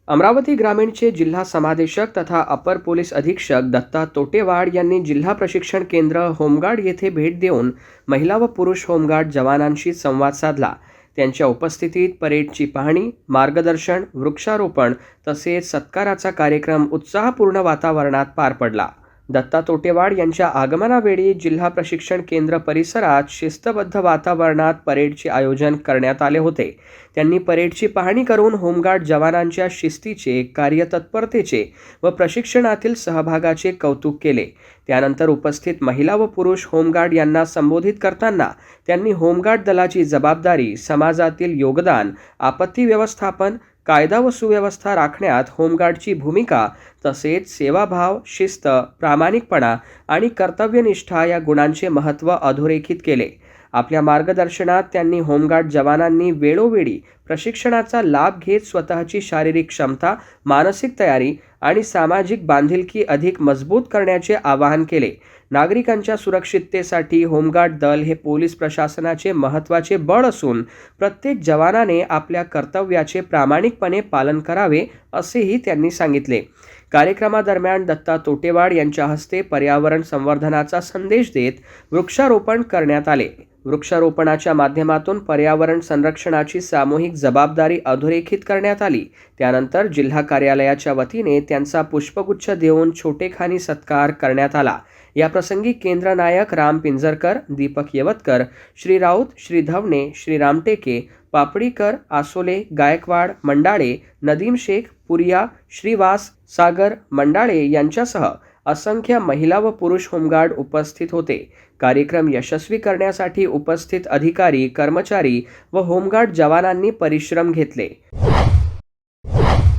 अमरावती ग्रामीणचे जिल्हा समादेशक तथा अपर पोलीस अधीक्षक दत्ता तोटेवाड यांनी जिल्हा प्रशिक्षण केंद्र होमगार्ड येथे भेट देऊन महिला व पुरुष होमगार्ड जवानांशी संवाद साधला। त्यांच्या उपस्थितीत परेडची पाहणी, मार्गदर्शन, वृक्षारोपण तसेच सत्काराचा कार्यक्रम उत्साहपूर्ण वातावरणात पार पडला। दत्ता तोटेवाड यांच्या आगमनावेळी जिल्हा प्रशिक्षण केंद्र परिसरात शिस्तबद्ध वातावरणात परेडचे आयोजन करण्यात आले होते। त्यांनी परेडची पाहणी करून होमगार्ड जवानांच्या शिस्तीचे, कार्यतत्परतेचे व प्रशिक्षणातील सहभागाचे कौतुक केले। त्यानंतर उपस्थित महिला व पुरुष होमगार्ड यांना संबोधित करताना त्यांनी होमगार्ड दलाची जबाबदारी, समाजातील योगदान, आपत्ती व्यवस्थापन, कायदा व सुव्यवस्था राखण्यात होमगार्डची भूमिका तसेच सेवाभाव, शिस्त, प्रामाणिकपणा आणि कर्तव्यनिष्ठा या गुणांचे महत्त्व अधोरेखित केले। आपल्या मार्गदर्शनात त्यांनी होमगार्ड जवानांनी वेळोवेळी प्रशिक्षणाचा लाभ घेत स्वतःची शारीरिक क्षमता, मानसिक तयारी आणि सामाजिक बांधिलकी अधिक मजबूत करण्याचे आवाहन केले। नागरिकांच्या सुरक्षिततेसाठी होमगार्ड दल हे पोलीस प्रशासनाचे महत्त्वाचे बळ असून प्रत्येक जवानाने आपल्या कर्तव्याचे प्रामाणिकपणे पालन करावे असेही त्यांनी सांगितले। कार्यक्रमादरम्यान दत्ता तोटेवाड यांच्या हस्ते पर्यावरण संवर्धनाचा संदेश देत वृक्षारोपण करण्यात आले। वृक्षारोपणाच्या माध्यमातून पर्यावरण संरक्षणाची सामूहिक जबाबदारी अधोरेखित करण्यात आली। त्यानंतर जिल्हा कार्यालयाच्या वतीने त्यांचा पुष्पगुच्छ देऊन छोटेखानी सत्कार करण्यात आला। या प्रसंगी केंद्र नायक राम पिंजरकर, दीपक येवतकर, श्री राऊत, श्री धवणे, श्री रामटेके, पापडीकर, आसोले, गायकवाड, मंडाळे, नदीम शेख, पुरिया, श्रीवास, सागर, मंडाळे यांच्यासह असंख्य महिला व पुरुष होमगार्ड उपस्थित होते। कार्यक्रम यशस्वी करण्यासाठी उपस्थित अधिकारी, कर्मचारी व होमगार्ड जवानांनी परिश्रम घेतले।